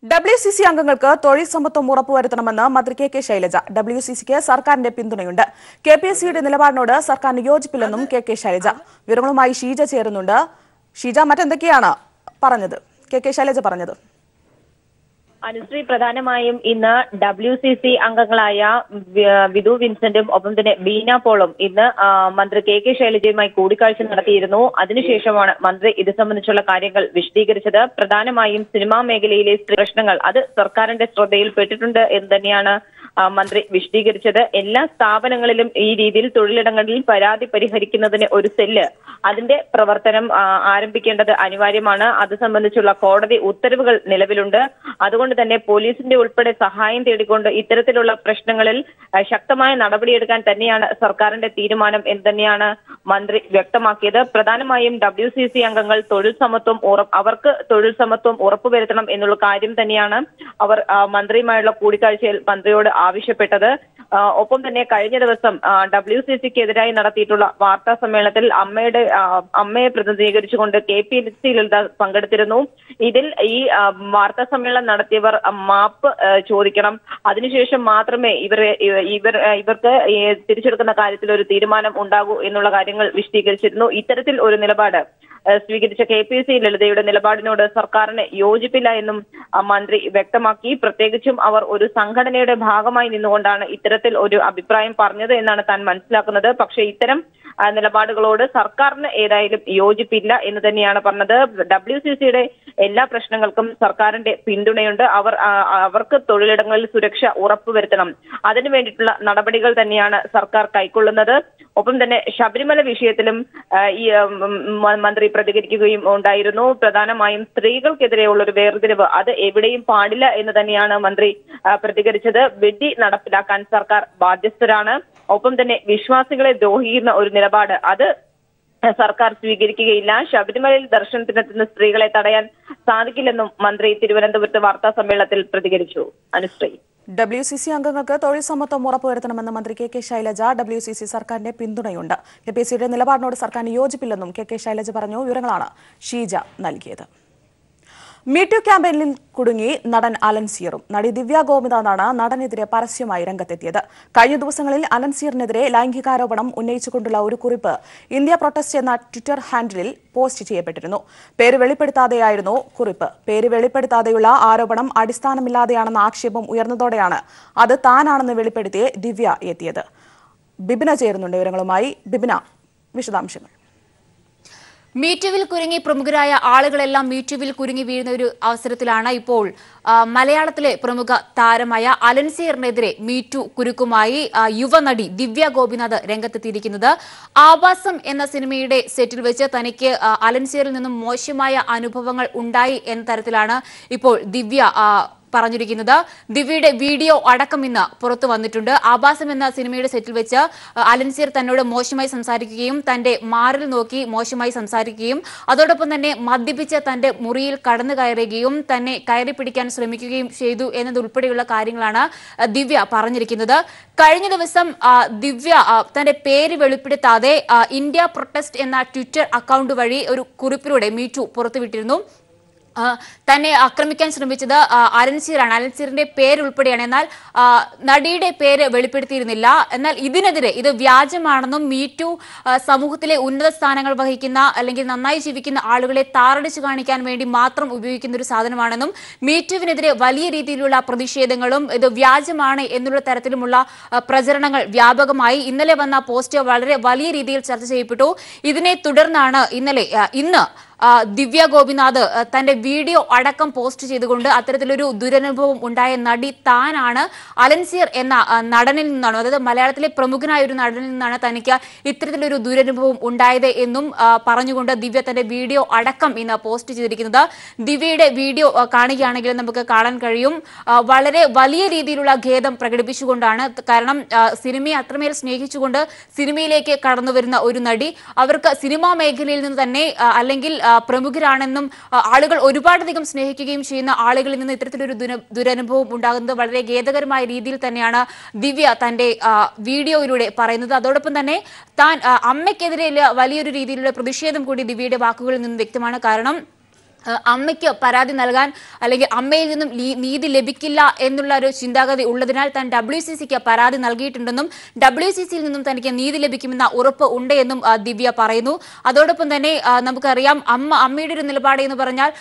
WCC അംഗങ്ങൾക്ക് തൊഴിൽ സമത്വം ഉറപ്പുവരുത്തണമെന്ന് മന്ത്രി കെ ശൈലജ. WCCക്ക് സർക്കാരിന്റെ പിന്തുണയുണ്ട്. KPSCയുടെ നിലപാടിനോട് സർക്കാരിന് യോജിപ്പില്ലെന്നും കെ ശൈലജ. വിവരങ്ങളുമായി ഷീജ ചേരുന്നുണ്ട്. ഷീജ, മറ്റെന്തൊക്കെയാണ് കെ ശൈലജ പറഞ്ഞത്? അനുശ്രീ, പ്രധാനമായും ഇന്ന് WCC അംഗങ്ങളായ വിധു വിൻസെന്റും ഒപ്പം തന്നെ ബീന പോളും ഇന്ന് മന്ത്രി കെ ശൈലജയുമായി കൂടിക്കാഴ്ച നടത്തിയിരുന്നു. അതിനുശേഷമാണ് മന്ത്രി ഇത് സംബന്ധിച്ചുള്ള കാര്യങ്ങൾ വിശദീകരിച്ചത്. പ്രധാനമായും സിനിമാ മേഖലയിലെ പ്രശ്നങ്ങൾ അത് സർക്കാരിന്റെ ശ്രദ്ധയിൽപ്പെട്ടിട്ടുണ്ട് എന്ന് തന്നെയാണ് മന്ത്രി വിശദീകരിച്ചത്. എല്ലാ സ്ഥാപനങ്ങളിലും ഈ രീതിയിൽ തൊഴിലിടങ്ങളിൽ പരാതി പരിഹരിക്കുന്നതിന് ഒരു സെല്ല് അതിന്റെ പ്രവർത്തനം ആരംഭിക്കേണ്ടത് അനിവാര്യമാണ്. അത് സംബന്ധിച്ചുള്ള കോടതി ഉത്തരവുകൾ നിലവിലുണ്ട്. അതുകൊണ്ട് തന്നെ പോലീസിന്റെ ഉൾപ്പെടെ സഹായം തേടിക്കൊണ്ട് ഇത്തരത്തിലുള്ള പ്രശ്നങ്ങളിൽ ശക്തമായ നടപടിയെടുക്കാൻ തന്നെയാണ് സർക്കാരിന്റെ തീരുമാനം എന്ന് തന്നെയാണ് മന്ത്രി വ്യക്തമാക്കിയത്. പ്രധാനമായും WCC അംഗങ്ങൾ അവർക്ക് തൊഴിൽ സമത്വം ഉറപ്പുവരുത്തണം എന്നുള്ള കാര്യം തന്നെയാണ് അവർ മന്ത്രിയുമായുള്ള കൂടിക്കാഴ്ചയിൽ മന്ത്രിയോട് ആവശ്യപ്പെട്ടത്. ഒപ്പം തന്നെ കഴിഞ്ഞ ദിവസം WCCക്കെതിരായി നടത്തിയിട്ടുള്ള വാർത്താ സമ്മേളനത്തിൽ അമ്മയെ പ്രതിനിധീകരിച്ചുകൊണ്ട് KPSC ലളിത പങ്കെടുത്തിരുന്നു. ഇതിൽ ഈ വാർത്താ സമ്മേളനം നടത്തിയവർ മാപ്പ് ചോദിക്കണം. അതിനുശേഷം മാത്രമേ ഇവർക്ക് തിരിച്ചെടുക്കുന്ന കാര്യത്തിൽ ഒരു തീരുമാനം ഉണ്ടാകൂ എന്നുള്ള കാര്യങ്ങൾ വിശദീകരിച്ചിരുന്നു. ഇത്തരത്തിൽ ഒരു നിലപാട് സ്വീകരിച്ച KPSC ലളിതയുടെ നിലപാടിനോട് സർക്കാരിന് യോജിപ്പില്ല എന്നും മന്ത്രി വ്യക്തമാക്കി. പ്രത്യേകിച്ചും അവർ ഒരു സംഘടനയുടെ ഭാഗമായി നിന്നുകൊണ്ടാണ് ഇത്തരത്തിൽ ഒരു അഭിപ്രായം പറഞ്ഞത് എന്നാണ് താൻ മനസ്സിലാക്കുന്നത്. പക്ഷേ ഇത്തരം നിലപാടുകളോട് സർക്കാരിന് ഏതായാലും യോജിപ്പില്ല എന്ന് തന്നെയാണ് പറഞ്ഞത്. WCCയുടെ എല്ലാ പ്രശ്നങ്ങൾക്കും സർക്കാരിന്റെ പിന്തുണയുണ്ട്. അവർക്ക് തൊഴിലിടങ്ങളിൽ സുരക്ഷ ഉറപ്പുവരുത്തണം. അതിനു വേണ്ടിയിട്ടുള്ള നടപടികൾ തന്നെയാണ് സർക്കാർ കൈക്കൊള്ളുന്നത്. ഒപ്പം തന്നെ ശബരിമല വിഷയത്തിലും ഈ മന്ത്രി പ്രതികരിക്കുകയും ഉണ്ടായിരുന്നു. പ്രധാനമായും സ്ത്രീകൾക്കെതിരെയുള്ള ഒരു വേർതിരിവ് അത് എവിടെയും പാടില്ല എന്ന് തന്നെയാണ് മന്ത്രി പ്രതികരിച്ചത്. വിധി നടപ്പിലാക്കാൻ സർക്കാർ ബാധ്യസ്ഥരാണ്. ഒപ്പം തന്നെ വിശ്വാസികളെ ദ്രോഹിക്കുന്ന ഒരു നിലപാട് അത് സർക്കാർ സ്വീകരിക്കുകയില്ല. ശബരിമലയിൽ ദർശനത്തിനെത്തുന്ന സ്ത്രീകളെ തടയാൻ സാധിക്കില്ലെന്നും മന്ത്രി തിരുവനന്തപുരത്ത് വാർത്താ സമ്മേളനത്തിൽ പ്രതികരിച്ചു. അനുശ്രീ, WCC അംഗങ്ങൾക്ക് തൊഴിൽ സമത്വം ഉറപ്പുവരുത്തണമെന്ന് മന്ത്രി കെ ശൈലജ. WCC സർക്കാരിന്റെ പിന്തുണയുണ്ട്. KPSCയുടെ നിലപാടിനോട് സർക്കാരിന് യോജിപ്പില്ലെന്നും കെ ശൈലജ പറഞ്ഞു. വിവരങ്ങളാണ് ഷീജ നൽകിയത്. മീറ്റു ക്യാമ്പയിനിൽ കുടുങ്ങി നടൻ അലൻസിയറും. നടി ദിവ്യ ഗോപിനാഥാണ് നടനെതിരെ പരസ്യമായി രംഗത്തെത്തിയത്. കഴിഞ്ഞ ദിവസങ്ങളിൽ അലൻസിയറിനെതിരെ ലൈംഗികാരോപണം ഉന്നയിച്ചുകൊണ്ടുള്ള ഒരു കുറിപ്പ് ഇന്ത്യ പ്രൊട്ടസ്റ്റ് എന്ന ട്വിറ്റർ ഹാൻഡിലിൽ പോസ്റ്റ് ചെയ്യപ്പെട്ടിരുന്നു. പേര് വെളിപ്പെടുത്താതെയായിരുന്നു കുറിപ്പ്. പേര് വെളിപ്പെടുത്താതെയുള്ള ആരോപണം അടിസ്ഥാനമില്ലാതെയാണെന്ന ആക്ഷേപം ഉയർന്നതോടെയാണ് അത് താനാണെന്ന് വെളിപ്പെടുത്തി ദിവ്യ എത്തിയത്. ബിബിന ചേരുന്നുണ്ട് വിവരങ്ങളുമായി. ബിബിന, വിശദാംശങ്ങൾ. മീറ്റുവിൽ കുരുങ്ങി പ്രമുഖരായ ആളുകളെല്ലാം മീറ്റുവിൽ കുരുങ്ങി വീഴുന്ന ഒരു അവസരത്തിലാണ് ഇപ്പോൾ മലയാളത്തിലെ പ്രമുഖ താരമായ അലൻസിയറിനെതിരെ മീറ്റു കുരുക്കുമായി യുവനടി ദിവ്യ ഗോപിനാഥ് രംഗത്തെത്തിയിരിക്കുന്നത്. ആഭാസം എന്ന സിനിമയുടെ സെറ്റിൽ വെച്ച് തനിക്ക് അലൻസിയറിൽ നിന്നും മോശമായ അനുഭവങ്ങൾ ഉണ്ടായി എന്ന തരത്തിലാണ് ഇപ്പോൾ ദിവ്യ പറഞ്ഞിരിക്കുന്നത്. ദിവ്യയുടെ വീഡിയോ അടക്കം ഇന്ന് പുറത്തു വന്നിട്ടുണ്ട്. ആഭാസം എന്ന സിനിമയുടെ സെറ്റിൽ വെച്ച് അലൻസിയർ തന്നോട് മോശമായി സംസാരിക്കുകയും തന്റെ മാറിൽ നോക്കി മോശമായി സംസാരിക്കുകയും അതോടൊപ്പം തന്നെ മദ്യപിച്ച് തന്റെ മുറിയിൽ കടന്നു കയറുകയും തന്നെ കയറി പിടിക്കാൻ ശ്രമിക്കുകയും ചെയ്തു എന്നതുൾപ്പെടെയുള്ള കാര്യങ്ങളാണ് ദിവ്യ പറഞ്ഞിരിക്കുന്നത്. കഴിഞ്ഞ ദിവസം ദിവ്യ തന്റെ പേര് വെളിപ്പെടുത്താതെ ഇന്ത്യ പ്രൊട്ടസ്റ്റ് എന്ന ട്വിറ്റർ അക്കൗണ്ട് വഴി ഒരു കുറിപ്പിലൂടെ മീറ്റു പുറത്തുവിട്ടിരുന്നു. തന്നെ ആക്രമിക്കാൻ ശ്രമിച്ചത് അലൻസിയറാണ്. അലൻസിയറിന്റെ പേരുൾപ്പെടെയാണ്. എന്നാൽ നടിയുടെ പേര് വെളിപ്പെടുത്തിയിരുന്നില്ല. എന്നാൽ ഇതിനെതിരെ ഇത് വ്യാജമാണെന്നും മീറ്റു സമൂഹത്തിലെ ഉന്നത സ്ഥാനങ്ങൾ വഹിക്കുന്ന അല്ലെങ്കിൽ നന്നായി ജീവിക്കുന്ന ആളുകളെ താറടിച്ചു കാണിക്കാൻ വേണ്ടി മാത്രം ഉപയോഗിക്കുന്ന ഒരു സാധനമാണെന്നും മീറ്റുവിനെതിരെ വലിയ രീതിയിലുള്ള പ്രതിഷേധങ്ങളും ഇത് വ്യാജമാണ് എന്നുള്ള തരത്തിലുമുള്ള പ്രചരണങ്ങൾ വ്യാപകമായി. ഇന്നലെ വന്ന പോസ്റ്റ് വളരെ വലിയ രീതിയിൽ ചർച്ച ചെയ്യപ്പെട്ടു. ഇതിനെ തുടർന്നാണ് ഇന്ന് ദിവ്യ ഗോപിനാഥ് തന്റെ വീഡിയോ അടക്കം പോസ്റ്റ് ചെയ്തുകൊണ്ട് അത്തരത്തിലൊരു ദുരനുഭവം ഉണ്ടായ നടി താനാണ്, അലൻസിയർ എന്ന നടനിൽ നിന്നാണ്, അതായത് മലയാളത്തിലെ പ്രമുഖനായ ഒരു നടനിൽ നിന്നാണ് തനിക്ക് ഇത്തരത്തിലൊരു ദുരനുഭവം ഉണ്ടായത് എന്നും പറഞ്ഞുകൊണ്ട് ദിവ്യ തന്റെ വീഡിയോ അടക്കം ഇന്ന് പോസ്റ്റ് ചെയ്തിരിക്കുന്നത്. ദിവ്യയുടെ വീഡിയോ കാണുകയാണെങ്കിൽ നമുക്ക് കാണാൻ കഴിയും. വളരെ വലിയ രീതിയിലുള്ള ഖേദം പ്രകടിപ്പിച്ചുകൊണ്ടാണ്. കാരണം സിനിമയെ അത്രമേൽ സ്നേഹിച്ചുകൊണ്ട് സിനിമയിലേക്ക് കടന്നു വരുന്ന ഒരു നടി, അവർക്ക് സിനിമാ മേഖലയിൽ നിന്ന് തന്നെ അല്ലെങ്കിൽ പ്രമുഖരാണെന്നും ആളുകൾ ഒരുപാടധികം സ്നേഹിക്കുകയും ചെയ്യുന്ന ആളുകളിൽ നിന്ന് ഇത്തരത്തിലൊരു ദുരനുഭവം ഉണ്ടാകുന്നത് വളരെ ഖേദകരമായ രീതിയിൽ തന്നെയാണ് ദിവ്യ തന്റെ വീഡിയോയിലൂടെ പറയുന്നത്. അതോടൊപ്പം തന്നെ താൻ അമ്മയ്ക്കെതിരെ വലിയൊരു രീതിയിലുള്ള പ്രതിഷേധം കൂടി ദിവ്യയുടെ വാക്കുകളിൽ നിന്ന് വ്യക്തമാണ്. കാരണം അമ്മയ്ക്ക് പരാതി നൽകാൻ അല്ലെങ്കിൽ അമ്മയിൽ നിന്നും നീതി ലഭിക്കില്ല എന്നുള്ള ഒരു ചിന്താഗതി ഉള്ളതിനാൽ താൻ WCCക്ക് പരാതി നൽകിയിട്ടുണ്ടെന്നും WCCയിൽ നിന്നും തനിക്ക് നീതി ലഭിക്കുമെന്ന ഉറപ്പ് ഉണ്ട് എന്നും ദിവ്യ പറയുന്നു. അതോടൊപ്പം തന്നെ നമുക്കറിയാം അമ്മയുടെ ഒരു നിലപാട് എന്ന് പറഞ്ഞാൽ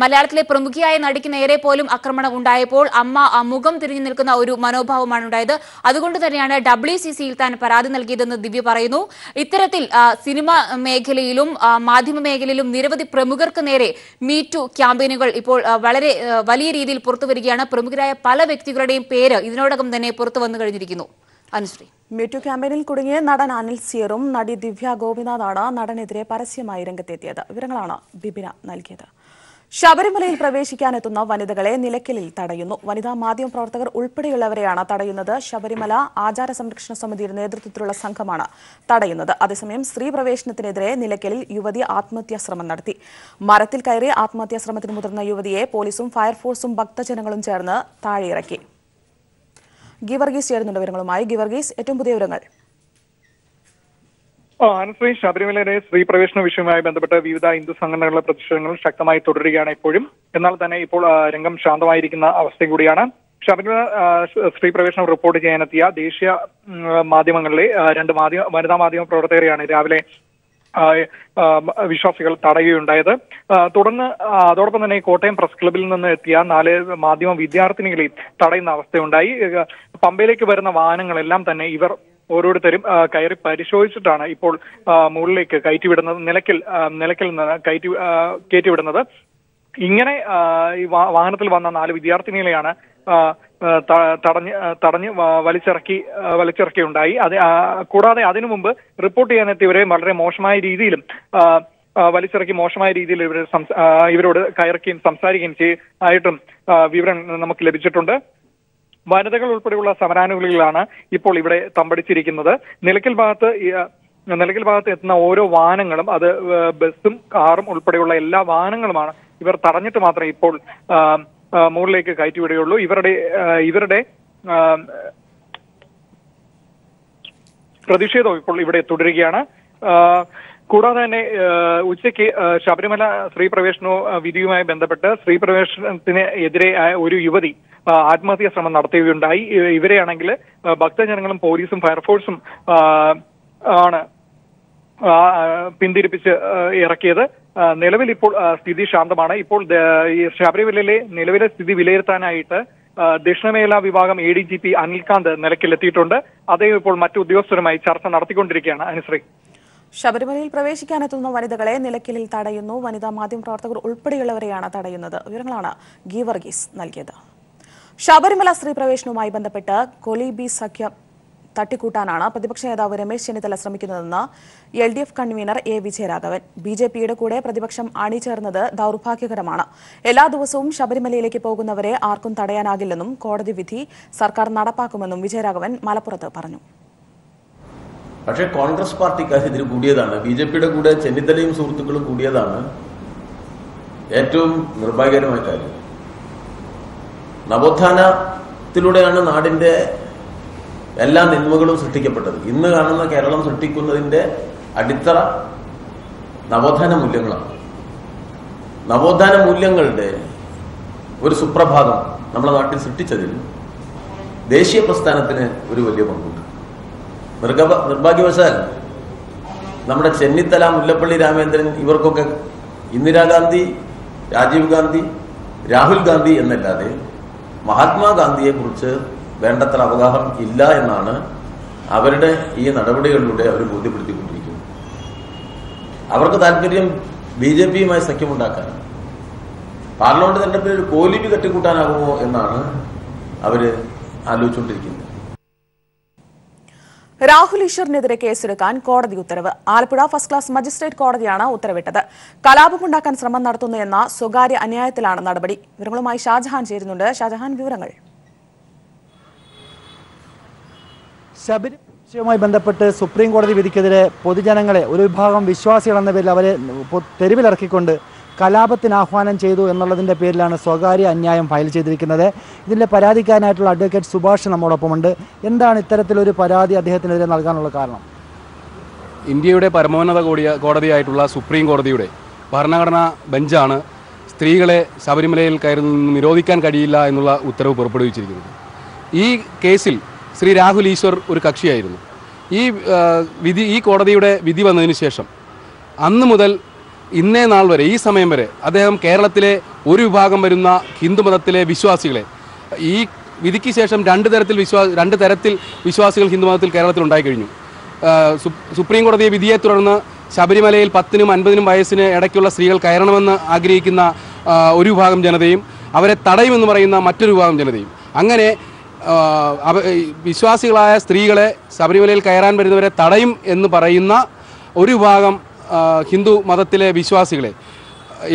മലയാളത്തിലെ പ്രമുഖിയായ നടിക്ക് നേരെ പോലും ആക്രമണം ഉണ്ടായപ്പോൾ അമ്മ മുഖം തിരിഞ്ഞു നിൽക്കുന്ന ഒരു മനോഭാവമാണ് ഉണ്ടായത്. അതുകൊണ്ട് തന്നെയാണ് WCCയിൽ താൻ പരാതി നൽകിയതെന്ന് ദിവ്യ പറയുന്നു. ഇത്തരത്തിൽ സിനിമ മേഖലയിലും മാധ്യമ മേഖലയിലും നിരവധി പ്രമുഖർക്ക് നേരെ മീറ്റു ക്യാമ്പയിനുകൾ ഇപ്പോൾ വളരെ വലിയ രീതിയിൽ പുറത്തു വരികയാണ്. പ്രമുഖരായ പല വ്യക്തികളുടെയും പേര് ഇതിനോടകം തന്നെ പുറത്തു വന്നു കഴിഞ്ഞിരിക്കുന്നു. അനുശ്രീ, മീറ്റു ക്യാമ്പയിനിൽ കുടുങ്ങിയ നടൻ അനിൽ സിയറും നടി ദിവ്യ ഗോപിനാഥാണ് നടനെതിരെ പരസ്യമായി രംഗത്തെത്തിയത്. വിവരങ്ങളാണ് ബിബിന നൽകിയത്. ശബരിമലയിൽ പ്രവേശിക്കാനെത്തുന്ന വനിതകളെ നിലയ്ക്കലിൽ തടയുന്നു. വനിതാ മാധ്യമപ്രവർത്തകർ ഉൾപ്പെടെയുള്ളവരെയാണ് തടയുന്നത്. ശബരിമല ആചാര സംരക്ഷണ സമിതിയുടെ നേതൃത്വത്തിലുള്ള സംഘമാണ് തടയുന്നത്. അതേസമയം സ്ത്രീ പ്രവേശനത്തിനെതിരെ നിലയ്ക്കലിൽ യുവതി ആത്മഹത്യാശ്രമം നടത്തി. മരത്തിൽ കയറി ആത്മഹത്യാശ്രമത്തിന് മുതിർന്ന യുവതിയെ പോലീസും ഫയർഫോഴ്സും ഭക്തജനങ്ങളും ചേർന്ന് താഴെയിറക്കി. ഗിവർഗീസ് ചേരുന്നുണ്ട് വിവരങ്ങളുമായി. ഗിവർഗീസ്, ഏറ്റവും പുതിയ വിവരങ്ങൾ. അനുശ്രീ, ശബരിമലയിലെ സ്ത്രീ പ്രവേശന വിഷയവുമായി ബന്ധപ്പെട്ട് വിവിധ ഹിന്ദു സംഘടനകളുടെ പ്രതിഷേധങ്ങൾ ശക്തമായി തുടരുകയാണ് ഇപ്പോഴും. എന്നാൽ തന്നെ ഇപ്പോൾ രംഗം ശാന്തമായിരിക്കുന്ന അവസ്ഥ കൂടിയാണ്. ശബരിമല സ്ത്രീ പ്രവേശനം റിപ്പോർട്ട് ചെയ്യാനെത്തിയ ദേശീയ മാധ്യമങ്ങളിലെ രണ്ട് വനിതാ മാധ്യമ പ്രവർത്തകരെയാണ് രാവിലെ വിശ്വാസികൾ തടയുകയുണ്ടായത്. തുടർന്ന് അതോടൊപ്പം തന്നെ കോട്ടയം പ്രസ് ക്ലബിൽ നിന്ന് എത്തിയ 4 മാധ്യമ വിദ്യാർത്ഥിനികളെയും തടയുന്ന അവസ്ഥയുണ്ടായി. പമ്പയിലേക്ക് വരുന്ന വാഹനങ്ങളെല്ലാം തന്നെ ഇവർ ഓരോരുത്തരും കയറി പരിശോധിച്ചിട്ടാണ് ഇപ്പോൾ മുകളിലേക്ക് കയറ്റിവിടുന്നത്, നിലയ്ക്കൽ നിന്ന് കയറ്റിവിടുന്നത്. ഇങ്ങനെ ഈ വാഹനത്തിൽ വന്ന 4 വിദ്യാർത്ഥിനികളെയാണ് തടഞ്ഞ് വലിച്ചിറക്കിയുണ്ടായി. കൂടാതെ അതിനു മുമ്പ് റിപ്പോർട്ട് ചെയ്യാനെത്തിയവരെ വളരെ മോശമായ രീതിയിലും മോശമായ രീതിയിൽ ഇവരോട് കയറുകയും സംസാരിക്കുകയും ആയിട്ടും വിവരം നമുക്ക് ലഭിച്ചിട്ടുണ്ട്. വനിതകൾ ഉൾപ്പെടെയുള്ള സമരാനുകൂലികളാണ് ഇപ്പോൾ ഇവിടെ തമ്പടിച്ചിരിക്കുന്നത്. നിലയ്ക്കൽ ഭാഗത്ത് എത്തുന്ന ഓരോ വാഹനങ്ങളും, അത് ബസ്സും കാറും ഉൾപ്പെടെയുള്ള എല്ലാ വാഹനങ്ങളുമാണ് ഇവർ തടഞ്ഞിട്ട് മാത്രമേ ഇപ്പോൾ മുകളിലേക്ക് കയറ്റിവിടുകയുള്ളൂ. ഇവരുടെ പ്രതിഷേധം ഇപ്പോൾ ഇവിടെ തുടരുകയാണ്. കൂടാതെ തന്നെ ഉച്ചയ്ക്ക് ശബരിമല സ്ത്രീ പ്രവേശന വിധിയുമായി ബന്ധപ്പെട്ട് സ്ത്രീ പ്രവേശനത്തിന് എതിരെ ഒരു യുവതി ആത്മഹത്യാ ശ്രമം നടത്തുകയുണ്ടായി. ഇവരെയാണെങ്കിൽ ഭക്തജനങ്ങളും പോലീസും ഫയർഫോഴ്സും ആണ് പിന്തിരിപ്പിച്ച് ഇറക്കിയത്. നിലവിൽ ഇപ്പോൾ സ്ഥിതി ശാന്തമാണ്. ഇപ്പോൾ ശബരിമലയിലെ നിലവിലെ സ്ഥിതി വിലയിരുത്താനായിട്ട് ദക്ഷിണമേഖലാ വിഭാഗം ADGP അനിൽകാന്ത് നിലയ്ക്കലെത്തിയിട്ടുണ്ട്. അദ്ദേഹം ഇപ്പോൾ മറ്റു ഉദ്യോഗസ്ഥരുമായി ചർച്ച നടത്തിക്കൊണ്ടിരിക്കുകയാണ്. അനുശ്രീ, ശബരിമലയിൽ പ്രവേശിക്കാനെത്തുന്ന വനിതകളെ നിലയ്ക്കലിൽ തടയുന്നു. വനിതാ മാധ്യമപ്രവർത്തകർ ഉൾപ്പെടെയുള്ളവരെയാണ് തടയുന്നത്. വിവരങ്ങളാണ് ഗീവർഗീസ് നൽകിയത്. ശബരിമല സ്ത്രീ പ്രവേശനവുമായി ബന്ധപ്പെട്ട് കൊലീബി സഖ്യം തട്ടിക്കൂട്ടാനാണ് പ്രതിപക്ഷ നേതാവ് രമേശ് ചെന്നിത്തല ശ്രമിക്കുന്നതെന്ന് LDF കൺവീനർ A വിജയരാഘവൻ. BJPയുടെ കൂടെ പ്രതിപക്ഷം അണിചേർന്നത് ദൗർഭാഗ്യകരമാണ്. എല്ലാ ദിവസവും ശബരിമലയിലേക്ക് പോകുന്നവരെ ആർക്കും തടയാനാകില്ലെന്നും കോടതി വിധി സർക്കാർ നടപ്പാക്കുമെന്നും വിജയരാഘവൻ മലപ്പുറത്ത് പറഞ്ഞു. പക്ഷേ കോൺഗ്രസ് പാർട്ടിക്കാർ ഇതിൽ കൂടിയതാണ്. BJPയുടെ കൂടെ ചെന്നിത്തലയും സുഹൃത്തുക്കളും കൂടിയതാണ് ഏറ്റവും നിർഭാഗ്യകരമായ കാര്യം. നവോത്ഥാനത്തിലൂടെയാണ് നാടിന്റെ എല്ലാ നന്മകളും സൃഷ്ടിക്കപ്പെട്ടത്. ഇന്ന് കാണുന്ന കേരളം സൃഷ്ടിക്കുന്നതിന്റെ അടിത്തറ നവോത്ഥാന മൂല്യങ്ങളാണ്. നവോത്ഥാന മൂല്യങ്ങളുടെ ഒരു സുപ്രഭാതം നമ്മുടെ നാട്ടിൽ സൃഷ്ടിച്ചതിൽ ദേശീയ പ്രസ്ഥാനത്തിന് ഒരു വലിയ പങ്കുണ്ട്. നിർഭാഗ്യവശാൽ നമ്മുടെ ചെന്നിത്തല, മുല്ലപ്പള്ളി രാമചന്ദ്രൻ ഇവർക്കൊക്കെ ഇന്ദിരാഗാന്ധി, രാജീവ് ഗാന്ധി, രാഹുൽ ഗാന്ധി എന്നല്ലാതെ മഹാത്മാഗാന്ധിയെ കുറിച്ച് വേണ്ടത്ര അവഗാഹം ഇല്ല എന്നാണ് അവരുടെ ഈ നടപടികളിലൂടെ അവർ ബോധ്യപ്പെടുത്തിക്കൊണ്ടിരിക്കുന്നത്. അവർക്ക് താല്പര്യം BJPയുമായി സഖ്യമുണ്ടാക്കാനാണ്. പാർലമെന്റ് തെരഞ്ഞെടുപ്പിൽ ഒരു കോലിബി തട്ടിക്കൂട്ടാനാകുമോ എന്നാണ് അവര് ആലോചിച്ചുകൊണ്ടിരിക്കുന്നത്. രാഹുൽ ഈശ്വറിനെതിരെ കേസെടുക്കാൻ കോടതി ഉത്തരവ്. ആലപ്പുഴ ഫസ്റ്റ് ക്ലാസ് മജിസ്ട്രേറ്റ് കോടതിയാണ് ഉത്തരവിട്ടത്. കലാപമുണ്ടാക്കാൻ ശ്രമം നടത്തുന്നു എന്ന സ്വകാര്യ അന്യായത്തിലാണ് നടപടി. വിവരങ്ങളുമായി ഷാജഹാൻ ചേരുന്നുണ്ട്. ഷാജഹാൻ, വിവരങ്ങൾ. ശബരിമല വിഷയവുമായി ബന്ധപ്പെട്ട് സുപ്രീം കോടതി വിധിക്കെതിരെ പൊതുജനങ്ങളെ, ഒരു വിഭാഗം വിശ്വാസികളെന്ന പേരിൽ അവരെ തെരുവിലിറക്കിക്കൊണ്ട് കലാപത്തിന് ആഹ്വാനം ചെയ്തു എന്നുള്ളതിൻ്റെ പേരിലാണ് സ്വകാര്യ അന്യായം ഫയൽ ചെയ്തിരിക്കുന്നത്. ഇതിൻ്റെ പരാതിക്കാരനായിട്ടുള്ള അഡ്വക്കേറ്റ് സുഭാഷ് നമ്മോടൊപ്പമുണ്ട്. എന്താണ് ഇത്തരത്തിലൊരു പരാതി അദ്ദേഹത്തിനെതിരെ നൽകാനുള്ള കാരണം? ഇന്ത്യയുടെ പരമോന്നത കോടതിയായിട്ടുള്ള സുപ്രീം കോടതിയുടെ ഭരണഘടനാ ബെഞ്ചാണ് സ്ത്രീകളെ ശബരിമലയിൽ കയറുന്നതിന് നിരോധിക്കാൻ കഴിയില്ല എന്നുള്ള ഉത്തരവ് പുറപ്പെടുവിച്ചിരിക്കുന്നത്. ഈ കേസിൽ ശ്രീ രാഹുൽ ഈശ്വർ ഒരു കക്ഷിയായിരുന്നു. ഈ കോടതിയുടെ വിധി വന്നതിന് ശേഷം അന്ന് മുതൽ ഇന്നേ നാൾ വരെ, ഈ സമയം വരെ അദ്ദേഹം കേരളത്തിലെ ഒരു വിഭാഗം വരുന്ന ഹിന്ദുമതത്തിലെ വിശ്വാസികളെ, ഈ വിധിക്ക് ശേഷം രണ്ട് തരത്തിൽ വിശ്വാസികൾ ഹിന്ദുമതത്തിൽ കേരളത്തിൽ ഉണ്ടായിക്കഴിഞ്ഞു. സുപ്രീം കോടതി വിധിയെ തുടർന്ന് ശബരിമലയിൽ 10നും 50നും വയസ്സിന് ഇടയ്ക്കുള്ള സ്ത്രീകൾ കയറണമെന്ന് ആഗ്രഹിക്കുന്ന ഒരു വിഭാഗം ജനതയും അവരെ തടയുമെന്ന് പറയുന്ന മറ്റൊരു വിഭാഗം ജനതയും, അങ്ങനെ വിശ്വാസികളായ സ്ത്രീകളെ ശബരിമലയിൽ കയറാൻ വരുന്നവരെ തടയും എന്ന് പറയുന്ന ഒരു വിഭാഗം ഹിന്ദു മതത്തിലെ വിശ്വാസികളെ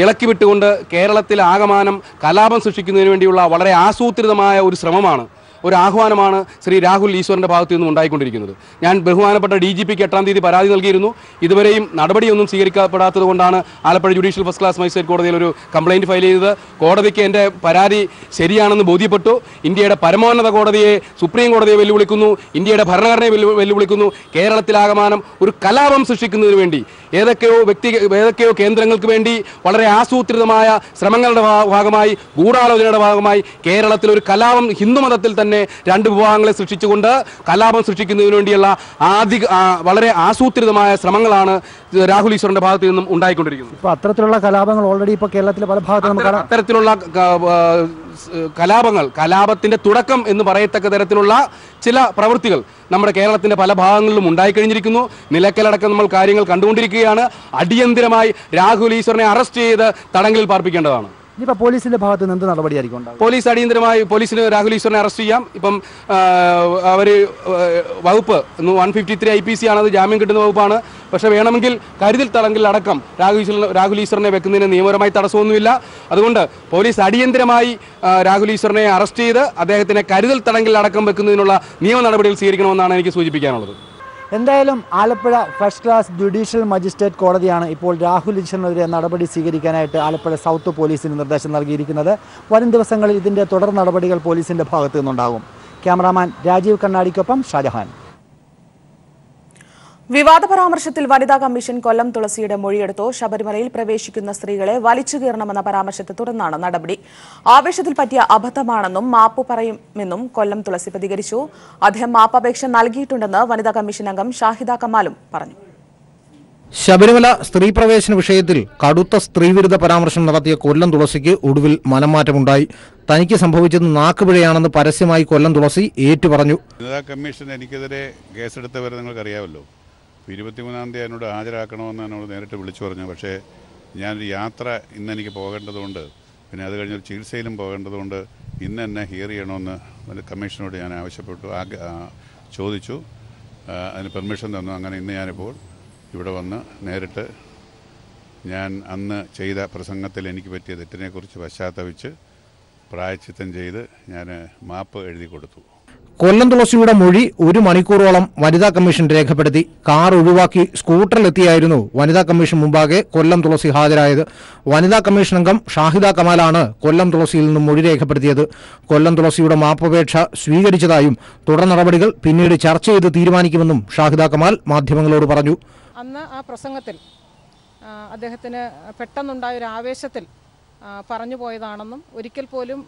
ഇളക്കി വിട്ടുകൊണ്ട് കേരളത്തിൽ ആകമാനം കലാപം സൃഷ്ടിക്കുന്നതിന് വേണ്ടിയുള്ള വളരെ ആസൂത്രിതമായ ഒരു ശ്രമമാണ്, ഒരു ആഹ്വാനമാണ് ശ്രീ രാഹുൽ ഈശ്വറിൻ്റെ ഭാഗത്തു നിന്നും ഉണ്ടായിക്കൊണ്ടിരിക്കുന്നത്. ഞാൻ ബഹുമാനപ്പെട്ട DGPക്ക് 8-ാം തീയതി പരാതി നൽകിയിരുന്നു. ഇതുവരെയും നടപടിയൊന്നും സ്വീകരിക്കപ്പെടാത്തത് കൊണ്ടാണ് Alappuzha judicial first class magistrate കോടതിയിൽ ഒരു കംപ്ലയിൻറ്റ് ഫയൽ ചെയ്തത്. കോടതിക്ക് എൻ്റെ പരാതി ശരിയാണെന്ന് ബോധ്യപ്പെട്ടു. ഇന്ത്യയുടെ പരമോന്നത കോടതിയെ, സുപ്രീം കോടതിയെ വെല്ലുവിളിക്കുന്നു, ഇന്ത്യയുടെ ഭരണഘടനയെ വെല്ലുവിളിക്കുന്നു. കേരളത്തിലാകമാനം ഒരു കലാപം സൃഷ്ടിക്കുന്നതിന് വേണ്ടി ഏതൊക്കെയോ കേന്ദ്രങ്ങൾക്ക് വേണ്ടി വളരെ ആസൂത്രിതമായ ശ്രമങ്ങളുടെ ഭാഗമായി, ഗൂഢാലോചനയുടെ ഭാഗമായി കേരളത്തിൽ ഒരു കലാപം ഹിന്ദുമതത്തിൽ തന്നെ രണ്ട് വിഭാഗങ്ങളെ സൃഷ്ടിച്ചുകൊണ്ട് കലാപം സൃഷ്ടിക്കുന്നതിന് വേണ്ടിയുള്ള വളരെ ആസൂത്രിതമായ ശ്രമങ്ങളാണ് രാഹുൽ ഈശ്വറിന്റെ ഭാഗത്തു നിന്നും ഉണ്ടായിക്കൊണ്ടിരിക്കുന്നത്. ഇപ്പോൾ അത്തരത്തിലുള്ള കലാപങ്ങൾ ഓൾറെഡി ഇപ്പോൾ കേരളത്തിലെ പല ഭാഗത്തും നമുക്ക് അത്തരത്തിലുള്ള കലാപത്തിന്റെ തുടക്കം എന്ന് പറയത്തക്ക തരത്തിലുള്ള ചില പ്രവൃത്തികൾ നമ്മുടെ കേരളത്തിന്റെ പല ഭാഗങ്ങളിലും ഉണ്ടായിക്കഴിഞ്ഞിരിക്കുന്നു. നിലയ്ക്കലടക്കം നമ്മൾ കാര്യങ്ങൾ കണ്ടുകൊണ്ടിരിക്കുകയാണ്. അടിയന്തിരമായി രാഹുൽ ഈശ്വറിനെ അറസ്റ്റ് ചെയ്ത് തടങ്കലിൽ പാർപ്പിക്കേണ്ടതാണ്. ഇനിയിപ്പോൾ പോലീസിന്റെ ഭാഗത്ത് നിന്ന് എന്ത് നടപടിയായിരിക്കും ഉണ്ടാകുക? പോലീസിന് രാഹുൽ ഈശ്വറിനെ അറസ്റ്റ് ചെയ്യാം. ഇപ്പം അവർ വകുപ്പ് 153 IPC ആണത്, ജാമ്യം കിട്ടുന്ന വകുപ്പാണ്. പക്ഷേ വേണമെങ്കിൽ കരുതൽ തടങ്കലിൽ അടക്കം രാഹുൽ ഈശ്വറിനെ വെക്കുന്നതിന് നിയമപരമായി തടസ്സമൊന്നുമില്ല. അതുകൊണ്ട് പോലീസ് അടിയന്തരമായി രാഹുൽ ഈശ്വറിനെ അറസ്റ്റ് ചെയ്ത് അദ്ദേഹത്തിനെ കരുതൽ തടങ്കലിൽ അടക്കം വെക്കുന്നതിനുള്ള നിയമ നടപടികൾ സ്വീകരിക്കണമെന്നാണ് എനിക്ക് സൂചിപ്പിക്കാനുള്ളത്. എന്തായാലും Alappuzha first class judicial magistrate കോടതിയാണ് ഇപ്പോൾ രാഹുൽ ഈശ്വറിനെതിരെ നടപടി സ്വീകരിക്കാനായിട്ട് ആലപ്പുഴ സൗത്ത് പോലീസിന് നിർദ്ദേശം നൽകിയിരിക്കുന്നത്. വരും ദിവസങ്ങളിൽ ഇതിൻ്റെ തുടർ നടപടികൾ പോലീസിൻ്റെ ഭാഗത്തു നിന്നുണ്ടാകും. ക്യാമറാമാൻ രാജീവ് കണ്ണാടിക്കൊപ്പം ഷാജഹാൻ. വിവാദ പരാമർശത്തിൽ വനിതാ കമ്മീഷൻ കൊല്ലം തുളസിയുടെ മൊഴിയെടുത്തു. ശബരിമലയിൽ പ്രവേശിക്കുന്ന സ്ത്രീകളെ വലിച്ചു കീറണമെന്ന പരാമർശത്തെ തുടർന്നാണ് നടപടി. ആവേശത്തിൽ പറ്റിയ അബദ്ധമാണെന്നും മാപ്പ് പറയുമെന്നും കൊല്ലം തുളസി പ്രതികരിച്ചു. അദ്ദേഹം മാപ്പപേക്ഷ നൽകിയിട്ടുണ്ടെന്ന് വനിതാ കമ്മീഷൻ അംഗം ഷാഹിദ കമാലും പറഞ്ഞു. ശബരിമല സ്ത്രീ പ്രവേശന വിഷയത്തിൽ കടുത്ത സ്ത്രീവിരുദ്ധ പരാമർശം നടത്തിയ കൊല്ലം തുളസിക്ക് ഒടുവിൽ മനംമാറ്റമുണ്ടായി. തനിക്ക് സംഭവിച്ചത് നാക്കുപിഴയാണെന്ന് പരസ്യമായി കൊല്ലം തുളസി ഏറ്റുപറഞ്ഞു. വനിതാ കമ്മീഷൻ എനിക്കെതിരെ കേസെടുത്തവരെ നിങ്ങൾക്കറിയാമല്ലോ. 23-ാം തീയതി എന്നോട് ഹാജരാക്കണമെന്ന് എന്നോട് നേരിട്ട് വിളിച്ചു പറഞ്ഞു. പക്ഷേ ഞാനൊരു യാത്ര ഇന്നെനിക്ക് പോകേണ്ടതുകൊണ്ട്, പിന്നെ അത് കഴിഞ്ഞൊരു ചികിത്സയിലും പോകേണ്ടതുകൊണ്ട് ഇന്ന് എന്നെ ഹിയർ ചെയ്യണമെന്ന് കമ്മീഷനോട് ഞാൻ ആവശ്യപ്പെട്ടു, ചോദിച്ചു. അതിന് പെർമിഷൻ തന്നു. അങ്ങനെ ഇന്ന് ഞാനിപ്പോൾ ഇവിടെ വന്ന് നേരിട്ട് ഞാൻ അന്ന് ചെയ്ത പ്രസംഗത്തിൽ എനിക്ക് പറ്റിയ തെറ്റിനെക്കുറിച്ച് പശ്ചാത്തപിച്ച് പ്രായശ്ചിത്തം ചെയ്ത് ഞാൻ മാപ്പ് എഴുതി കൊടുത്തു. കൊല്ലം തുളസിയുടെ മൊഴി 1 മണിക്കൂറോളം വനിതാ കമ്മീഷൻ രേഖപ്പെടുത്തി. കാർ ഒഴിവാക്കി സ്കൂട്ടറിലെത്തിയായിരുന്നു വനിതാ കമ്മീഷൻ മുമ്പാകെ കൊല്ലം തുളസി ഹാജരായത്. വനിതാ കമ്മീഷൻ അംഗം ഷാഹിദ കമാലാണ് കൊല്ലം തുളസിയിൽ നിന്നും മൊഴി രേഖപ്പെടുത്തിയത്. കൊല്ലം തുളസിയുടെ മാപ്പപേക്ഷ സ്വീകരിച്ചതായും തുടർ നടപടികൾ പിന്നീട് ചർച്ച ചെയ്ത് തീരുമാനിക്കുമെന്നും ഷാഹിദ കമാൽ മാധ്യമങ്ങളോട് പറഞ്ഞു. അന്ന് ആ പ്രസംഗത്തിൽ അദ്ദേഹത്തിന് പെട്ടെന്നുണ്ടായൊരു ആവേശത്തിൽ പറഞ്ഞു പോയതാണെന്നും ഒരിക്കൽ പോലും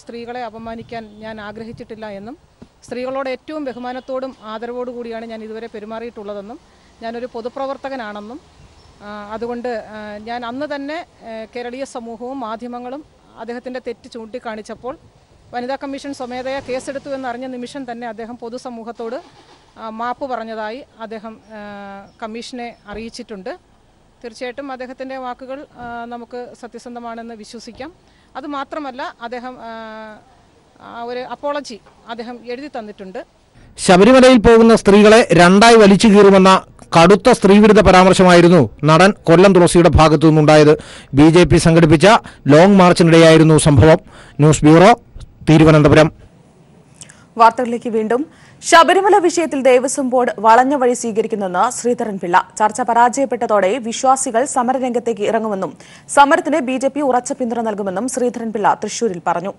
സ്ത്രീകളെ അപമാനിക്കാൻ ഞാൻ ആഗ്രഹിച്ചിട്ടില്ല എന്നും സ്ത്രീകളോട് ഏറ്റവും ബഹുമാനത്തോടും ആദരവോടു കൂടിയാണ് ഞാൻ ഇതുവരെ പെരുമാറിയിട്ടുള്ളതെന്നും ഞാനൊരു പൊതുപ്രവർത്തകനാണെന്നും അതുകൊണ്ട് ഞാൻ അന്ന് തന്നെ കേരളീയ സമൂഹവും മാധ്യമങ്ങളും അദ്ദേഹത്തിൻ്റെ തെറ്റ് ചൂണ്ടിക്കാണിച്ചപ്പോൾ വനിതാ കമ്മീഷൻ സ്വമേധയാ കേസെടുത്തു എന്നറിഞ്ഞ നിമിഷം തന്നെ അദ്ദേഹം പൊതുസമൂഹത്തോട് മാപ്പ് പറഞ്ഞതായി അദ്ദേഹം കമ്മീഷനെ അറിയിച്ചിട്ടുണ്ട്. തീർച്ചയായിട്ടും അദ്ദേഹത്തിൻ്റെ വാക്കുകൾ നമുക്ക് സത്യസന്ധമാണെന്ന് വിശ്വസിക്കാം. അതുമാത്രമല്ല, അദ്ദേഹം ഒരു അപ്പോളജി അദ്ദേഹം എഴുതി തന്നിട്ടുണ്ട്. ശബരിമലയിൽ പോകുന്ന സ്ത്രീകളെ രണ്ടായി വലിച്ചു കീറുമെന്ന കടുത്ത സ്ത്രീവിരുദ്ധ പരാമർശമായിരുന്നു നടൻ കൊല്ലം തുളസിയുടെ ഭാഗത്തു നിന്നുണ്ടായത്. BJP സംഘടിപ്പിച്ച ലോങ് മാർച്ചിനിടെയായിരുന്നു സംഭവം. News bureau, Thiruvananthapuram. വാർത്തകളിലേക്ക് വീണ്ടും. ശബരിമല വിഷയത്തിൽ ദേവസ്വം ബോർഡ് വളഞ്ഞ വഴി സ്വീകരിക്കുന്നെന്ന് ശ്രീധരൻപിള്ള. ചർച്ച പരാജയപ്പെട്ടതോടെ വിശ്വാസികൾ സമരരംഗത്തേക്ക് ഇറങ്ങുമെന്നും സമരത്തിന് BJP ഉറച്ച പിന്തുണ നൽകുമെന്നും ശ്രീധരൻപിള്ള തൃശൂരിൽ പറഞ്ഞു.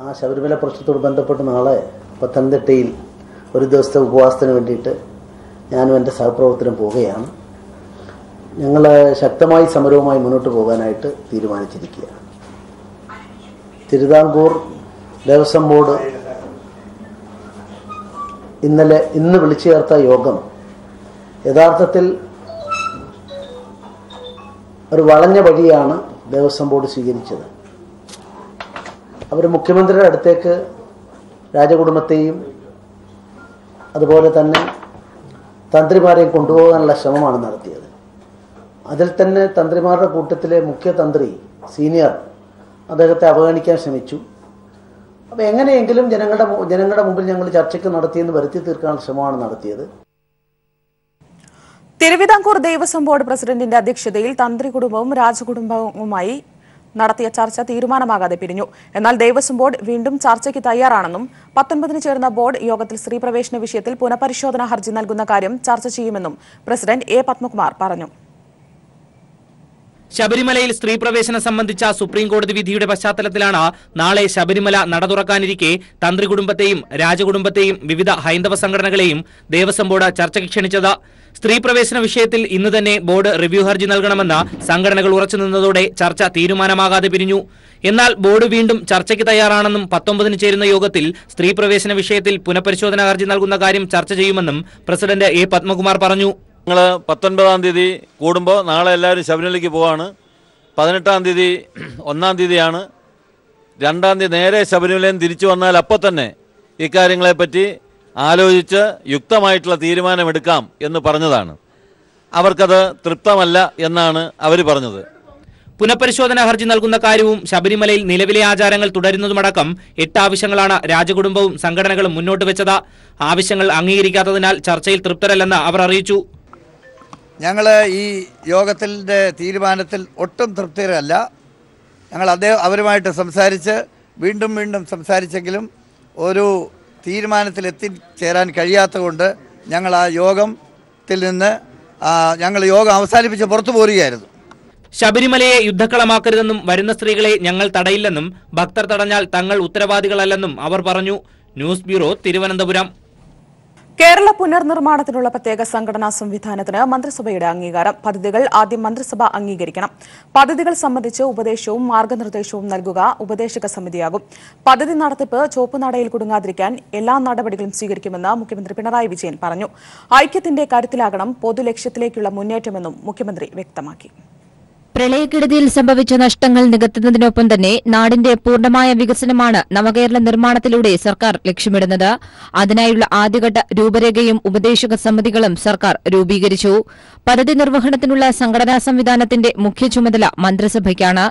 ആ ശബരിമല പ്രശ്നത്തോട് ബന്ധപ്പെട്ട് നാളെ പത്തനംതിട്ടയിൽ ഒരു ദിവസത്തെ ഉപവാസത്തിന് വേണ്ടിയിട്ട് ഞാനും എൻ്റെ സഹപ്രവർത്തനം പോവുകയാണ്. ഞങ്ങൾ ശക്തമായി സമരവുമായി മുന്നോട്ട് പോകാനായിട്ട് തീരുമാനിച്ചിരിക്കുകയാണ്. തിരുവിതാംകൂർ ദേവസ്വം ബോർഡ് ഇന്ന് വിളിച്ചു ചേർത്ത യോഗം യഥാർത്ഥത്തിൽ ഒരു വളഞ്ഞ വഴിയാണ് ദേവസ്വം ബോർഡ് സ്വീകരിച്ചത്. അവർ മുഖ്യമന്ത്രിയുടെ അടുത്തേക്ക് രാജകുടുംബത്തെയും അതുപോലെ തന്നെ തന്ത്രിമാരെയും കൊണ്ടുപോകാനുള്ള ശ്രമമാണ് നടത്തിയത്. അതിൽ തന്നെ തന്ത്രിമാരുടെ കൂട്ടത്തിലെ മുഖ്യ തന്ത്രി സീനിയർ അദ്ദേഹത്തെ അവഗണിക്കാൻ ശ്രമിച്ചു. അപ്പോൾ എങ്ങനെയെങ്കിലും ജനങ്ങളുടെ മുമ്പിൽ ഞങ്ങൾ ചർച്ചയ്ക്ക് നടത്തിയെന്ന് വരുത്തി തീർക്കാനുള്ള ശ്രമമാണ് നടത്തിയത്. തിരുവിതാംകൂർ ദേവസ്വം ബോർഡ് പ്രസിഡന്റിന്റെ അധ്യക്ഷതയിൽ തന്ത്രി കുടുംബവും രാജകുടുംബവുമായി നടത്തിയ ചർച്ച തീരുമാനമാകാതെ പിരിഞ്ഞു. എന്നാൽ ദേവസ്വം ബോർഡ് വീണ്ടും ചർച്ചയ്ക്ക് തയ്യാറാണെന്നും 19-ന് ചേർന്ന ബോർഡ് യോഗത്തിൽ സ്ത്രീ പ്രവേശന വിഷയത്തിൽ പുനഃപരിശോധനാ ഹർജി നൽകുന്ന കാര്യം ചർച്ച ചെയ്യുമെന്നും പ്രസിഡന്റ് എ പത്മകുമാർ പറഞ്ഞു. ശബരിമലയിൽ സ്ത്രീ പ്രവേശനം സംബന്ധിച്ച സുപ്രീം കോടതി വിധിയുടെ പശ്ചാത്തലത്തിലാണ് നാളെ ശബരിമല നട തുറക്കാനിരിക്കെ തന്ത്രി കുടുംബത്തെയും രാജകുടുംബത്തെയും വിവിധ ഹൈന്ദവ സംഘടനകളെയും ദേവസ്വം ബോർഡ് ചർച്ചയ്ക്ക് ക്ഷണിച്ചത്. സ്ത്രീ പ്രവേശന വിഷയത്തിൽ ഇന്ന് തന്നെ ബോർഡ് റിവ്യൂ ഹർജി നൽകണമെന്ന് സംഘടനകൾ ഉറച്ചുനിന്നതോടെ ചർച്ച തീരുമാനമാകാതെ പിരിഞ്ഞു. എന്നാൽ ബോർഡ് വീണ്ടും ചർച്ചയ്ക്ക് തയ്യാറാണെന്നും 19-ന് ചേരുന്ന യോഗത്തിൽ സ്ത്രീ പ്രവേശന വിഷയത്തിൽ പുനഃപരിശോധനാ ഹർജി നൽകുന്ന കാര്യം ചർച്ച ചെയ്യുമെന്നും പ്രസിഡന്റ് എ പത്മകുമാർ പറഞ്ഞു. ഞങ്ങൾ 19-ാം തീയതി കൂടുമ്പോൾ നാളെ എല്ലാവരും ശബരിമലയ്ക്ക് പോവാണ്. 18-ാം തീയതി 1-ാം തീയതിയാണ്. 2-ാം തീയതി നേരെ ശബരിമലയിൽ നിന്ന് തിരിച്ചു വന്നാൽ അപ്പോൾ തന്നെ ഇക്കാര്യങ്ങളെപ്പറ്റി ആലോചിച്ച് യുക്തമായിട്ടുള്ള തീരുമാനമെടുക്കാം എന്ന് പറഞ്ഞതാണ്. അവർക്കത് തൃപ്തമല്ല എന്നാണ് അവർ പറഞ്ഞത്. പുനഃപരിശോധനാ ഹർജി നൽകുന്ന കാര്യവും ശബരിമലയിൽ നിലവിലെ ആചാരങ്ങൾ തുടരുന്നതുമടക്കം 8 ആവശ്യങ്ങളാണ് രാജകുടുംബവും സംഘടനകളും മുന്നോട്ട് വെച്ചത്. ആവശ്യങ്ങൾ അംഗീകരിക്കാത്തതിനാൽ ചർച്ചയിൽ തൃപ്തരല്ലെന്ന് അവർ അറിയിച്ചു. ഞങ്ങൾ ഈ യോഗത്തിൻ്റെ തീരുമാനത്തിൽ ഒട്ടും തൃപ്തരല്ല. ഞങ്ങൾ അവരുമായിട്ട് സംസാരിച്ച് വീണ്ടും സംസാരിച്ചെങ്കിലും ഒരു തീരുമാനത്തിൽ എത്തിച്ചേരാൻ കഴിയാത്തതുകൊണ്ട് ഞങ്ങൾ ആ യോഗത്തിൽ നിന്ന് യോഗം അവസാനിപ്പിച്ച് പുറത്തു പോരുകയായിരുന്നു. ശബരിമലയെ യുദ്ധക്കളമാക്കരുതെന്നും വരുന്ന സ്ത്രീകളെ ഞങ്ങൾ തടയില്ലെന്നും ഭക്തർ തടഞ്ഞാൽ തങ്ങൾ ഉത്തരവാദികളല്ലെന്നും അവർ പറഞ്ഞു. News bureau, Thiruvananthapuram. കേരള പുനർനിർമ്മാണത്തിനുള്ള പ്രത്യേക സംഘടനാ സംവിധാനത്തിന് മന്ത്രിസഭയുടെ അംഗീകാരം. പദ്ധതികൾ ആദ്യം മന്ത്രിസഭ അംഗീകരിക്കണം. പദ്ധതികൾ സംബന്ധിച്ച് ഉപദേശവും മാർഗനിർദ്ദേശവും നൽകുക ഉപദേശക സമിതിയാകും. പദ്ധതി നടത്തിപ്പ് ചുവപ്പുനാടയിൽ കുടുങ്ങാതിരിക്കാൻ എല്ലാ നടപടികളും സ്വീകരിക്കുമെന്ന് മുഖ്യമന്ത്രി പിണറായി വിജയൻ പറഞ്ഞു. ഐക്യത്തിന്റെ കരുത്തിലാകണം പൊതുലക്ഷ്യത്തിലേക്കുള്ള മുന്നേറ്റമെന്നും മുഖ്യമന്ത്രി വ്യക്തമാക്കി. പ്രളയക്കെടുതിയിൽ സംഭവിച്ച നഷ്ടങ്ങൾ നികത്തുന്നതിനൊപ്പം തന്നെ നാടിന്റെ പൂർണ്ണമായ വികസനമാണ് നവകേരള നിർമ്മാണത്തിലൂടെ സർക്കാർ ലക്ഷ്യമിടുന്നത്. അതിനായുള്ള ആദ്യഘട്ട രൂപരേഖയും ഉപദേശക സമിതികളും സർക്കാർ രൂപീകരിച്ചു. പദ്ധതി നിർവഹണത്തിനുള്ള സംഘടനാ സംവിധാനത്തിന്റെ മുഖ്യ ചുമതല മന്ത്രിസഭയ്ക്കാണ്.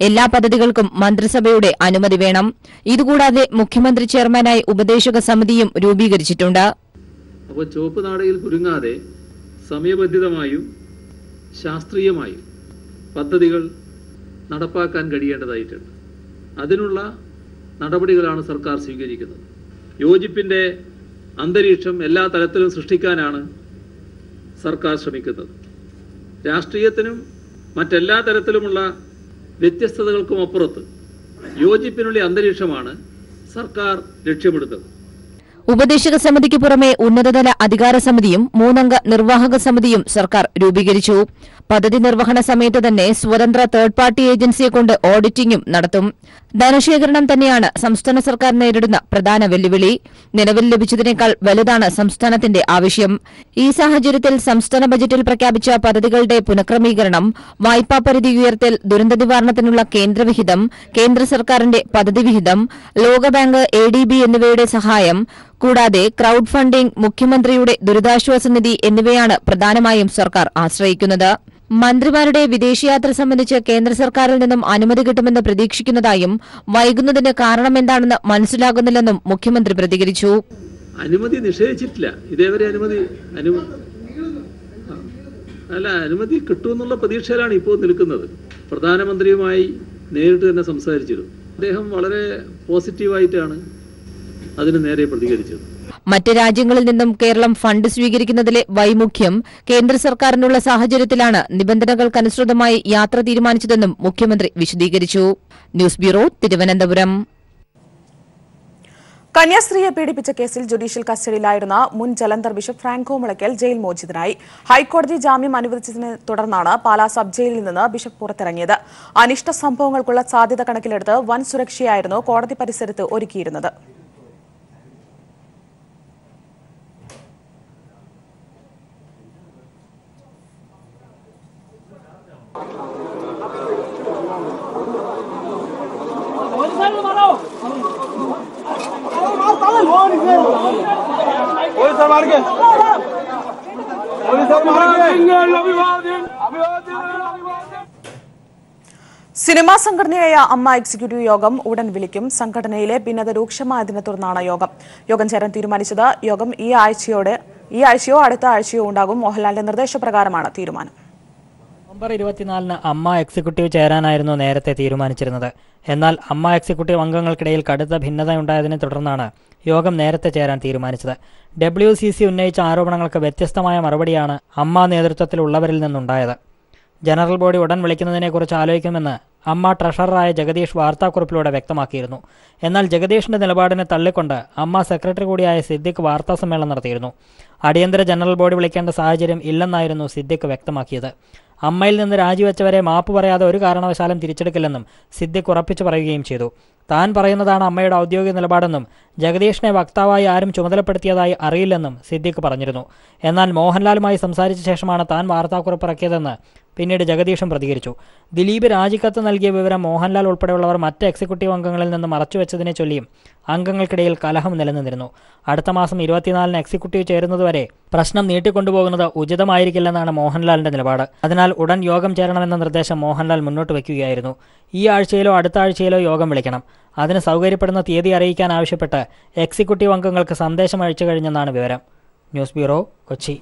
എല്ലാ പദ്ധതികൾക്കും മന്ത്രിസഭയുടെ അനുമതി വേണം. ഇതുകൂടാതെ മുഖ്യമന്ത്രി ചെയർമാനായി ഉപദേശക സമിതിയും രൂപീകരിച്ചിട്ടുണ്ട്. അപ്പോൾ ചുവപ്പ് നാടയിൽ കുരുങ്ങാതെ സമയബന്ധിതമായും ശാസ്ത്രീയമായും പദ്ധതികൾ നടപ്പാക്കാൻ കഴിയേണ്ടതായിട്ടുണ്ട്. അതിനുള്ള നടപടികളാണ് സർക്കാർ സ്വീകരിക്കുന്നത്. യോജിപ്പിൻ്റെ അന്തരീക്ഷം എല്ലാ തലത്തിലും സൃഷ്ടിക്കാനാണ് സർക്കാർ ശ്രമിക്കുന്നത്. രാഷ്ട്രീയത്തിനും മറ്റെല്ലാ തരത്തിലുമുള്ള വ്യത്യസ്തതകൾക്കും അപ്പുറത്ത് യോജിപ്പിനുള്ള അന്തരീക്ഷമാണ് സർക്കാർ ലക്ഷ്യമിടുന്നത്. ഉപദേശക സമിതിക്ക് പുറമെ ഉന്നതതല അധികാര സമിതിയും 3-അംഗ നിർവാഹക സമിതിയും സർക്കാർ രൂപീകരിച്ചു. പദ്ധതി നിർവഹണ സമയത്ത് തന്നെ സ്വതന്ത്ര തേർഡ് പാർട്ടി ഏജൻസിയെ കൊണ്ട് ഓഡിറ്റിംഗും നടത്തും. ധനശേഖരണം തന്നെയാണ് സംസ്ഥാന സർക്കാർ നേരിടുന്ന പ്രധാന വെല്ലുവിളി. നിലവിൽ ലഭിച്ചതിനേക്കാൾ വലുതാണ് സംസ്ഥാനത്തിന്റെ ആവശ്യം. ഈ സാഹചര്യത്തിൽ സംസ്ഥാന ബജറ്റിൽ പ്രഖ്യാപിച്ച പദ്ധതികളുടെ പുനഃക്രമീകരണം, വായ്പാ പരിധി ഉയർത്തൽ, ദുരന്ത നിവാരണത്തിനുള്ള കേന്ദ്രവിഹിതം, കേന്ദ്ര സർക്കാരിന്റെ പദ്ധതി വിഹിതം, ലോകബാങ്ക്, ADB എന്നിവയുടെ സഹായം, കൂടാതെ ക്രൌഡ് ഫണ്ടിംഗ്, മുഖ്യമന്ത്രിയുടെ ദുരിതാശ്വാസ നിധി എന്നിവയാണ് പ്രധാനമായും സർക്കാർ ആശ്രയിക്കുന്നത്. മന്ത്രിമാരുടെ വിദേശയാത്ര സംബന്ധിച്ച് കേന്ദ്ര സർക്കാരിൽ നിന്നും അനുമതി കിട്ടുമെന്ന് പ്രതീക്ഷിക്കുന്നതായും വൈകുന്നതിന് കാരണമെന്താണെന്ന് മനസ്സിലാകുന്നില്ലെന്നും മുഖ്യമന്ത്രി പ്രതികരിച്ചു. അനുമതി നിഷേധിച്ചിട്ടില്ല. ഇതേവരെ അനുമതി കിട്ടുമെന്നുള്ള പ്രതീക്ഷയിലാണ് ഇപ്പോൾ നിൽക്കുന്നത്. പ്രധാനമന്ത്രിയുമായി നേരിട്ട് തന്നെ സംസാരിച്ചിരുന്നു. അദ്ദേഹം വളരെ പോസിറ്റീവായിട്ടാണ് അതിന് നേരെ പ്രതികരിച്ചത്. മറ്റ് രാജ്യങ്ങളിൽ നിന്നും കേരളം ഫണ്ട് സ്വീകരിക്കുന്നതിലെ വൈമുഖ്യം കേന്ദ്ര സർക്കാരിനുള്ള സാഹചര്യത്തിലാണ് നിബന്ധനകൾക്കനുസൃതമായി യാത്ര തീരുമാനിച്ചതെന്നും മുഖ്യമന്ത്രി വിശദീകരിച്ചു. News bureau, Thiruvananthapuram. കന്യാസ്ത്രീയെ പീഡിപ്പിച്ച കേസിൽ ജുഡീഷ്യൽ കസ്റ്റഡിയിലായിരുന്ന മുൻ ജലന്ധർ ബിഷപ്പ് ഫ്രാങ്കോ മുളയ്ക്കൽ ജയിൽ മോചിതനായി. ഹൈക്കോടതി ജാമ്യം അനുവദിച്ചതിനെ തുടർന്നാണ് പാലാ സബ് ജയിലിൽ നിന്ന് ബിഷപ്പ് പുറത്തിറങ്ങിയത്. അനിഷ്ട സംഭവങ്ങൾക്കുള്ള സാധ്യത കണക്കിലെടുത്ത് വൻ സുരക്ഷയായിരുന്നു കോടതി പരിസരത്ത് ഒരുക്കിയിരുന്നത്. സിനിമാ സംഘടനയായ അമ്മ എക്സിക്യൂട്ടീവ് യോഗം ഉടൻ വിളിക്കും. സംഘടനയിലെ ഭിന്നത രൂക്ഷമായതിനെ തുടർന്നാണ് യോഗം ചേരാൻ തീരുമാനിച്ചത്. യോഗം ഈ ആഴ്ചയോ അടുത്ത ആഴ്ചയോ ഉണ്ടാകും. മോഹൻലാലിന്റെ നിർദ്ദേശപ്രകാരമാണ് തീരുമാനം. നവംബർ 24-ന് അമ്മ എക്സിക്യൂട്ടീവ് ചേരാനായിരുന്നു നേരത്തെ തീരുമാനിച്ചിരുന്നത്. എന്നാൽ അമ്മ എക്സിക്യൂട്ടീവ് അംഗങ്ങൾക്കിടയിൽ കടുത്ത ഭിന്നതയുണ്ടായതിനെ തുടർന്നാണ് യോഗം നേരത്തെ ചേരാൻ തീരുമാനിച്ചത്. WCC ഉന്നയിച്ച ആരോപണങ്ങൾക്ക് വ്യത്യസ്തമായ മറുപടിയാണ് അമ്മ നേതൃത്വത്തിലുള്ളവരിൽ നിന്നുണ്ടായത്. ജനറൽ ബോഡി ഉടൻ വിളിക്കുന്നതിനെക്കുറിച്ച് ആലോചിക്കുമെന്ന് അമ്മ ട്രഷററായ ജഗദീഷ് വാർത്താക്കുറിപ്പിലൂടെ വ്യക്തമാക്കിയിരുന്നു. എന്നാൽ ജഗദീഷിന്റെ നിലപാടിനെ തള്ളിക്കൊണ്ട് അമ്മ സെക്രട്ടറി കൂടിയായ സിദ്ദിഖ് വാർത്താസമ്മേളനം നടത്തിയിരുന്നു. അടിയന്തര ജനറൽ ബോഡി വിളിക്കേണ്ട സാഹചര്യം ഇല്ലെന്നായിരുന്നു സിദ്ദിഖ് വ്യക്തമാക്കിയത്. അമ്മയിൽ നിന്ന് രാജിവെച്ചവരെ മാപ്പ് പറയാതെ ഒരു കാരണവശാലും തിരിച്ചെടുക്കില്ലെന്നും സിദ്ദിഖ് ഉറപ്പിച്ചു പറയുകയും ചെയ്തു. താൻ പറയുന്നതാണ് അമ്മയുടെ ഔദ്യോഗിക നിലപാടെന്നും ജഗദീഷിനെ വക്താവായി ആരും ചുമതലപ്പെടുത്തിയതായി അറിയില്ലെന്നും സിദ്ദിഖ് പറഞ്ഞിരുന്നു. എന്നാൽ മോഹൻലാലുമായി സംസാരിച്ച ശേഷമാണ് താൻ വാർത്താക്കുറിപ്പിറക്കിയതെന്ന് പിന്നീട് ജഗദീഷും പ്രതികരിച്ചു. ദിലീപ് രാജിക്കത്ത് നൽകിയ വിവരം മോഹൻലാൽ ഉൾപ്പെടെയുള്ളവർ മറ്റ് എക്സിക്യൂട്ടീവ് അംഗങ്ങളിൽ നിന്ന് മറച്ചുവെച്ചതിനെ ചൊല്ലിയും അംഗങ്ങൾക്കിടയിൽ കലഹം നിലനിന്നിരുന്നു. അടുത്ത മാസം 24-ന് എക്സിക്യൂട്ടീവ് ചേരുന്നതുവരെ പ്രശ്നം നീട്ടിക്കൊണ്ടുപോകുന്നത് ഉചിതമായിരിക്കില്ലെന്നാണ് മോഹൻലാലിന്റെ നിലപാട്. അതിനാൽ ഉടൻ യോഗം ചേരണമെന്ന നിർദ്ദേശം മോഹൻലാൽ മുന്നോട്ട് വയ്ക്കുകയായിരുന്നു. ഈ ആഴ്ചയിലോ അടുത്ത ആഴ്ചയിലോ യോഗം വിളിക്കണം. അതിന് സൗകര്യപ്പെടുന്ന തീയതി അറിയിക്കാൻ ആവശ്യപ്പെട്ട് എക്സിക്യൂട്ടീവ് അംഗങ്ങൾക്ക് സന്ദേശം അയച്ചു കഴിഞ്ഞെന്നാണ് വിവരം. News bureau, Kochi.